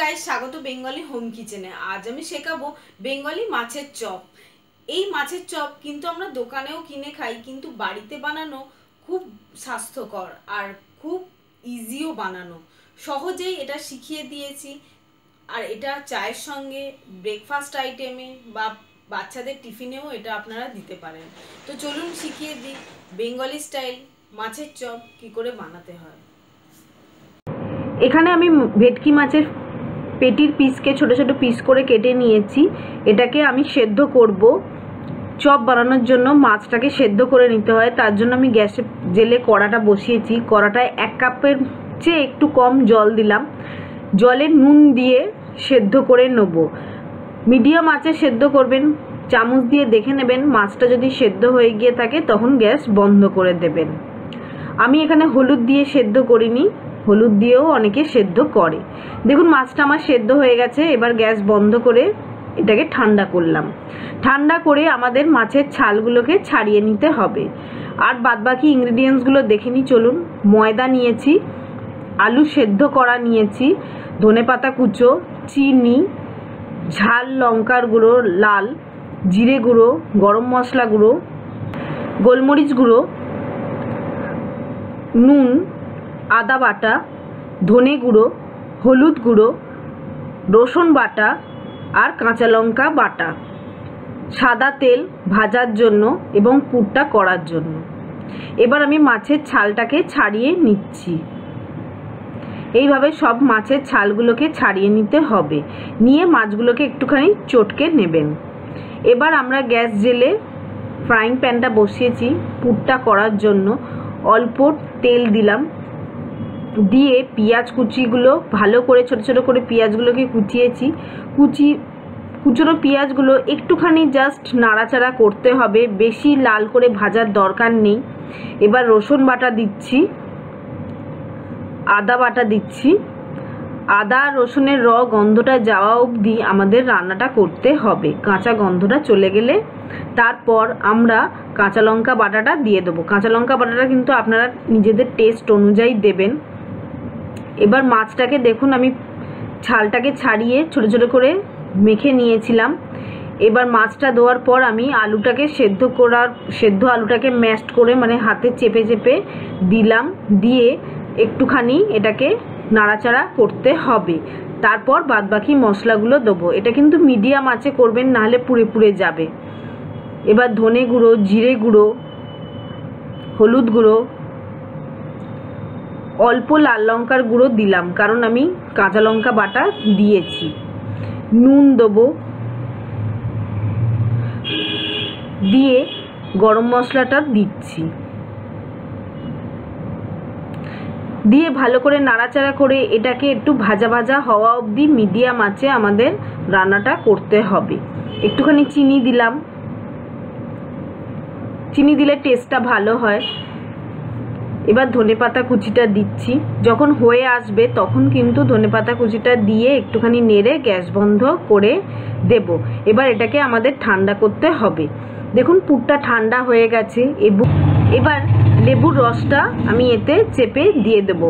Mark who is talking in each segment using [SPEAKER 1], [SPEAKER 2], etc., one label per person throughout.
[SPEAKER 1] Guys, স্বাগত Bengali home কিচেনে। আজ আমি শেখাবো বেঙ্গলি মাছের চপ। এই মাছের চপ কিন্তু আমরা দোকানেও কিনে খাই, কিন্তু বাড়িতে বানানো খুব স্বাস্থ্যকর আর খুব ইজিও বানানো। সহজেই এটা শিখিয়ে দিয়েছি। আর এটা চায়ের সঙ্গে, ব্রেকফাস্ট আইটেমে বা বাচ্চাদের টিফিনেও এটা আপনারা দিতে পারেন। তো চলুন শিখিয়ে দিই বেঙ্গলি স্টাইল মাছের চপ কি করে বানাতে হয়।
[SPEAKER 2] এখানে আমি ভেটকি মাছের পেটির পিসকে ছোট ছোট পিস করে কেটে নিয়েছি। এটাকে আমি সেদ্ধ করব। চপ বানানোর জন্য মাছটাকে সেদ্ধ করে নিতে হয়, তার জন্য আমি গ্যাসে জেলে কড়াটা বসিয়েছি। কড়াটায় 1 কাপের চেয়ে একটু কম জল দিলাম। জলে নুন দিয়ে সেদ্ধ করে নেব। মিডিয়াম আঁচে সেদ্ধ করবেন। চামচ দিয়ে দেখে নেবেন, মাছটা যদি সেদ্ধ হয়ে গিয়ে থাকে তখন গ্যাস বন্ধ করে দেবেন। আমি এখানে হলুদ দিয়ে সেদ্ধ করিনি, হলুদ দিয়েও অনেকে সেদ্ধ করে। দেখুন মাছটা আমার সেদ্ধ হয়ে গেছে। এবার গ্যাস বন্ধ করে এটাকে ঠান্ডা করলাম। ঠান্ডা করে আমাদের মাছের ছালগুলোকে ছাড়িয়ে নিতে হবে। আর বাদবাকি ইনগ্রিডিয়েন্টসগুলো দেখে নিই চলুন। ময়দা নিয়েছি, আলু সেদ্ধ করা নিয়েছি, ধনেপাতা কুচো, চিনি, ঝাল লঙ্কার গুঁড়ো লাল, জিরে গুঁড়ো, গরম মশলা গুঁড়ো, গোলমরিচ গুঁড়ো, নুন, আদা বাটা, ধনে গুঁড়ো, হলুদ গুঁড়ো, রসুন বাটা আর কাঁচা লঙ্কা বাটা, সাদা তেল ভাজার জন্য এবং পুরটা করার জন্য। এবার আমি মাছের ছালটাকে ছাড়িয়ে নিচ্ছি। এইভাবে সব মাছের ছালগুলোকে ছাড়িয়ে নিতে হবে। নিয়ে মাছগুলোকে একটুখানি চটকে নেবেন। এবার আমরা গ্যাস জেলে ফ্রাইং প্যানটা বসিয়েছি পুরটা করার জন্য। অল্প তেল দিলাম, দিয়ে পেঁয়াজ কুচিগুলো ভালো করে ছোট ছোট করে পেঁয়াজগুলোকে কুচিয়েছি। কুচনো পেঁয়াজগুলো একটুখানি জাস্ট নাড়াচাড়া করতে হবে, বেশি লাল করে ভাজার দরকার নেই। এবার রসুন বাটা দিচ্ছি, আদা বাটা দিচ্ছি। আদা রসুনের গন্ধটা যাওয়া অবধি আমাদের রান্নাটা করতে হবে। কাঁচা গন্ধটা চলে গেলে তারপর আমরা কাঁচা লঙ্কা বাটাটা দিয়ে দেবো। কাঁচা লঙ্কা বাটাটা কিন্তু আপনারা নিজেদের টেস্ট অনুযায়ী দেবেন। এবার মাছটাকে দেখুন আমি ছালটাকে ছাড়িয়ে ছোট ছোট করে মেখে নিয়েছিলাম। এবার মাছটা দেওয়ার পর আমি আলুটাকে সেদ্ধ আলুটাকে ম্যাশড করে মানে হাতে চেপে চেপে দিলাম। দিয়ে একটুখানি এটাকে নাড়াচাড়া করতে হবে। তারপর বাদবাকি মশলাগুলো দেবো। এটা কিন্তু মিডিয়াম আঁচে করবেন, নাহলে পুড়ে পুড়ে যাবে। এবার ধনে গুঁড়ো, জিরে গুঁড়ো, হলুদ গুঁড়ো, অল্প লাল লঙ্কার গুঁড়ো দিলাম কারণ আমি কাঁচা লঙ্কা বাটা দিয়েছি। নুন দেবো, দিয়ে গরম মশলাটা দিচ্ছি। দিয়ে ভালো করে নাড়াচাড়া করে এটাকে একটু ভাজা ভাজা হওয়া অবধি মিডিয়াম আঁচে আমাদের রান্নাটা করতে হবে। একটুখানি চিনি দিলাম, চিনি দিলে টেস্টটা ভালো হয়। এবার ধনেপাতা কুচিটা দিচ্ছি। যখন হয়ে আসবে তখন কিন্তু ধনেপাতা কুচিটা দিয়ে একটুখানি নেড়ে গ্যাস বন্ধ করে দেব। এবার এটাকে আমাদের ঠান্ডা করতে হবে। দেখুন পুরটা ঠান্ডা হয়ে গেছে। এবার লেবুর রসটা আমি এতে চেপে দিয়ে দেব।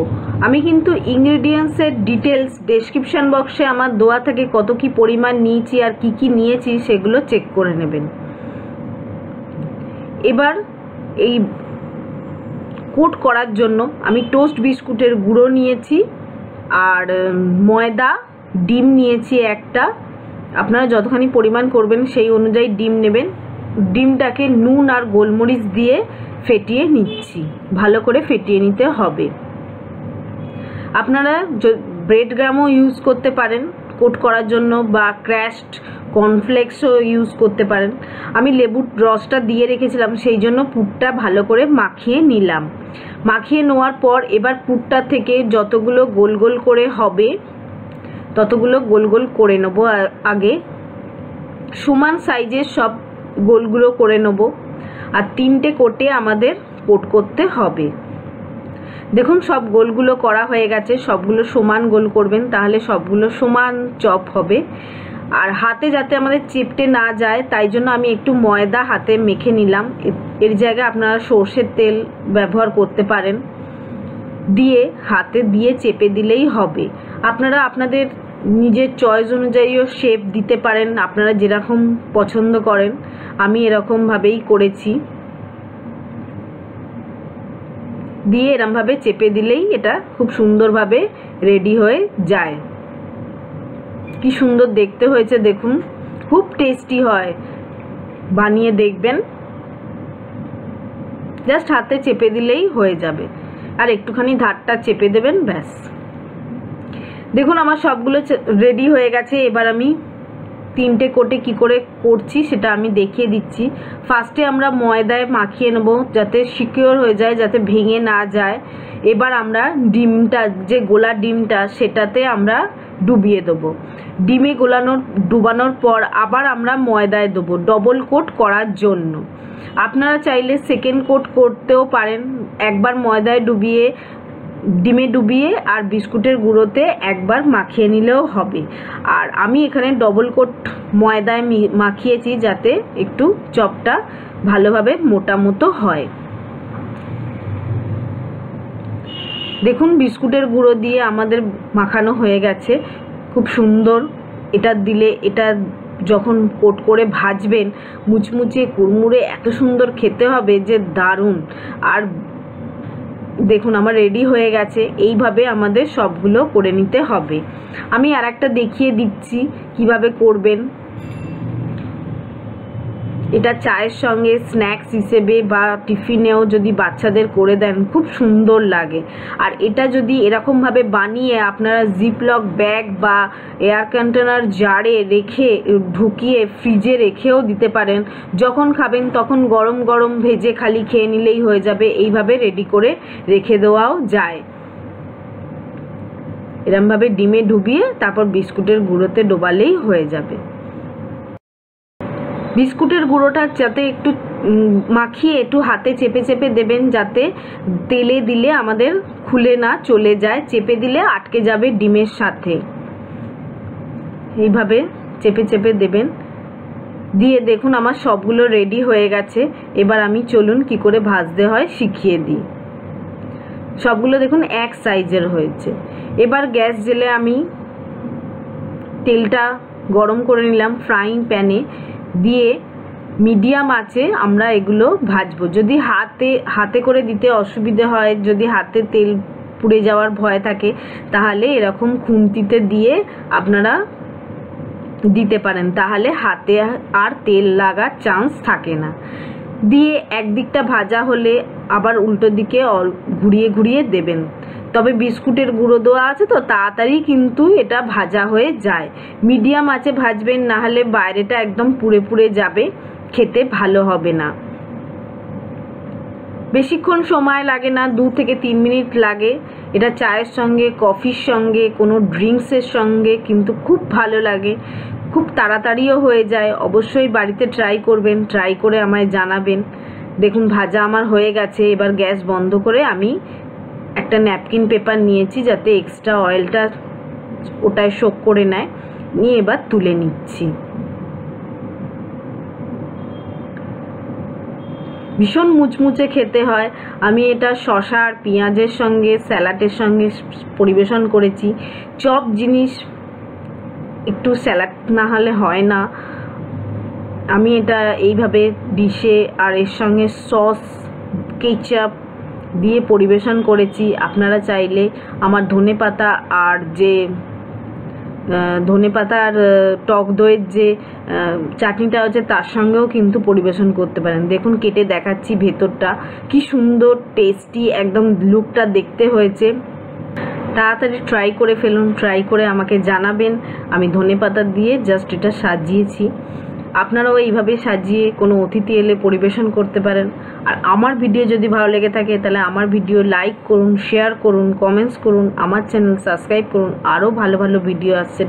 [SPEAKER 2] আমি কিন্তু ইনগ্রিডিয়েন্টসের ডিটেলস ডেসক্রিপশন বক্সে আমার দেওয়া থাকে, কত কি পরিমাণ নিয়েছি আর কি কি নিয়েছি সেগুলো চেক করে নেবেন। এবার এই কোট করার জন্য আমি টোস্ট বিস্কুটের গুঁড়ো নিয়েছি আর ময়দা, ডিম নিয়েছি একটা। আপনারা যতখানি পরিমাণ করবেন সেই অনুযায়ী ডিম নেবেন। ডিমটাকে নুন আর গোলমরিচ দিয়ে ফেটিয়ে নিচ্ছি। ভালো করে ফেটিয়ে নিতে হবে। আপনারা ব্রেড গ্রামও ইউজ করতে পারেন কোট করার জন্য, বা ক্র্যাশড কর্নফ্লেক্সও ইউজ করতে পারেন। আমি লেবুর রসটা দিয়ে রেখেছিলাম, সেই জন্য পুরটা ভালো করে মাখিয়ে নিলাম। মাখিয়ে নেওয়ার পর এবার পুরটা থেকে যতগুলো গোল গোল করে হবে ততগুলো গোল গোল করে নেব। আগে সমান সাইজের সব গোলগুলো করে নেব। আর 3টে কোটে আমাদের কোট করতে হবে। দেখুন সব গোলগুলো করা হয়ে গেছে। সবগুলো সমান গোল করবেন, তাহলে সবগুলো সমান চপ হবে। আর হাতে যাতে আমাদের চেপটে না যায় তাই জন্য আমি একটু ময়দা হাতে মেখে নিলাম। এর জায়গায় আপনারা সর্ষের তেল ব্যবহার করতে পারেন। দিয়ে হাতে দিয়ে চেপে দিলেই হবে। আপনারা আপনাদের নিজের চয়েস অনুযায়ীও শেপ দিতে পারেন, আপনারা যেরকম পছন্দ করেন। আমি এরকমভাবেই করেছি, দিয়ে এরকমভাবে চেপে দিলেই এটা খুব সুন্দরভাবে রেডি হয়ে যায়। কি সুন্দর দেখতে হয়েছে দেখুন, খুব টেস্টি হয়, বানিয়ে দেখবেন। জাস্ট হাতে চেপে দিলেই হয়ে যাবে, আর একটুখানি ধারটা চেপে দেবেন, ব্যাস। দেখুন আমার সবগুলো রেডি হয়ে গেছে। এবার আমি 3টে কোটে কি করে করছি সেটা আমি দেখিয়ে দিচ্ছি। ফার্স্টে আমরা ময়দায় মাখিয়ে নেব যাতে সিকিওর হয়ে যায়, যাতে ভেঙে না যায়। এবার আমরা ডিমটা, যে গোলা ডিমটা, সেটাতে আমরা ডুবিয়ে দেবো। ডিমে ডুবানোর পর আবার আমরা ময়দায় দেবো ডবল কোট করার জন্য। আপনারা চাইলে সেকেন্ড কোট করতেও পারেন, একবার ময়দায় ডুবিয়ে, ডিমে ডুবিয়ে আর বিস্কুটের গুঁড়োতে একবার মাখিয়ে নিলেও হবে। আর আমি এখানে ডবল কোট ময়দায় মাখিয়েছি যাতে একটু চপটা ভালোভাবে মোটা মতো হয়। দেখুন বিস্কুটের গুঁড়ো দিয়ে আমাদের মাখানো হয়ে গেছে, খুব সুন্দর। এটা দিলে, এটা যখন কোট করে ভাজবেন, মুচমুচে কুড়মুড়ে এত সুন্দর খেতে হবে যে দারুণ। আর দেখুন আমার রেডি হয়ে গেছে। এইভাবে আমাদের সবগুলো করে নিতে হবে। আমি আর একটা দেখিয়ে দিচ্ছি কিভাবে করবেন। এটা চায়ের সঙ্গে স্ন্যাক্স হিসেবে বা টিফিনেও যদি বাচ্চাদের করে দেন খুব সুন্দর লাগে। আর এটা যদি এরকমভাবে বানিয়ে আপনারা জিপলক ব্যাগ বা এয়ার কন্টেনার জারে রেখে ঢুকিয়ে ফ্রিজে রেখেও দিতে পারেন, যখন খাবেন তখন গরম গরম ভেজে খালি খেয়ে নিলেই হয়ে যাবে। এইভাবে রেডি করে রেখে দেওয়াও যায়। এরমভাবে ডিমে ডুবিয়ে তারপর বিস্কুটের গুঁড়োতে ডোবালেই হয়ে যাবে। বিস্কুটের গুঁড়োটা যাতে একটু মাখিয়ে একটু হাতে চেপে চেপে দেবেন, যাতে তেলে দিলে আমাদের খুলে না চলে যায়, চেপে দিলে আটকে যাবে ডিমের সাথে। এইভাবে চেপে চেপে দেবেন। দিয়ে দেখুন আমার সবগুলো রেডি হয়ে গেছে। এবার আমি চলুন কি করে ভাজতে হয় শিখিয়ে দিই। সবগুলো দেখুন এক সাইজের হয়েছে। এবার গ্যাস জেলে আমি তেলটা গরম করে নিলাম ফ্রাইং প্যানে, দিয়ে মিডিয়াম আঁচে আমরা এগুলো ভাজবো। যদি হাতে করে দিতে অসুবিধে হয়, যদি হাতে তেল পুড়ে যাওয়ার ভয় থাকে, তাহলে এরকম খুন্তিতে দিয়ে আপনারা দিতে পারেন, তাহলে হাতে আর তেল লাগার চান্স থাকে না। দিয়ে একদিকটা ভাজা হলে আবার উল্টো দিকে ঘুরিয়ে ঘুরিয়ে দেবেন। তবে বিস্কুটের গুঁড়ো দেওয়া আছে তো তাড়াতাড়ি কিন্তু এটা ভাজা হয়ে যায়। মিডিয়াম আঁচে ভাজবেন, না হলে বাইরেটা একদম পুড়ে পুড়ে যাবে, খেতে ভালো হবে না। বেশিক্ষণ সময় লাগে না, 2 থেকে 3 মিনিট লাগে। এটা চায়ের সঙ্গে, কফির সঙ্গে, কোনো ড্রিঙ্কসের সঙ্গে কিন্তু খুব ভালো লাগে, খুব তাড়াতাড়িও হয়ে যায়। অবশ্যই বাড়িতে ট্রাই করবেন, ট্রাই করে আমায় জানাবেন। দেখুন ভাজা আমার হয়ে গেছে। এবার গ্যাস বন্ধ করে আমি একটা ন্যাপকিন পেপার নিয়েছি যাতে এক্সট্রা অয়েলটা ওটায় সোক করে নেয়, নিয়ে এবার তুলে নিচ্ছি। ভীষণ মুচমুচে খেতে হয়। আমি এটা শসা আর পেঁয়াজের সঙ্গে, স্যালাডের সঙ্গে পরিবেশন করেছি। চপ জিনিস একটু স্যালাড না হলে হয় না। আমি এটা এইভাবে ডিশে আর এর সঙ্গে সস, কেচাপ দিয়ে পরিবেশন করেছি। আপনারা চাইলে আমার ধনেপাতা আর টক দইয়ের যে চাটনিটা আছে তার সঙ্গেও কিন্তু পরিবেশন করতে পারেন। দেখুন কেটে দেখাচ্ছি ভেতরটা, কি সুন্দর টেস্টি একদম লুকটা দেখতে হয়েছে। তাড়াতাড়ি ট্রাই করে ফেলুন, ট্রাই করে আমাকে জানাবেন। আমি ধনেপাতা দিয়ে জাস্ট এটা সাজিয়েছি। আপনারাও এইভাবে সাজিয়ে কোনো অতিথি এলে পরিবেশন করতে পারেন। আর আমার ভিডিও যদি ভালো লেগে থাকে তাহলে আমার ভিডিও লাইক করুন, শেয়ার করুন, কমেন্টস করুন, আমার চ্যানেল সাবস্ক্রাইব করুন। আরও ভালো ভালো ভিডিও আসছে।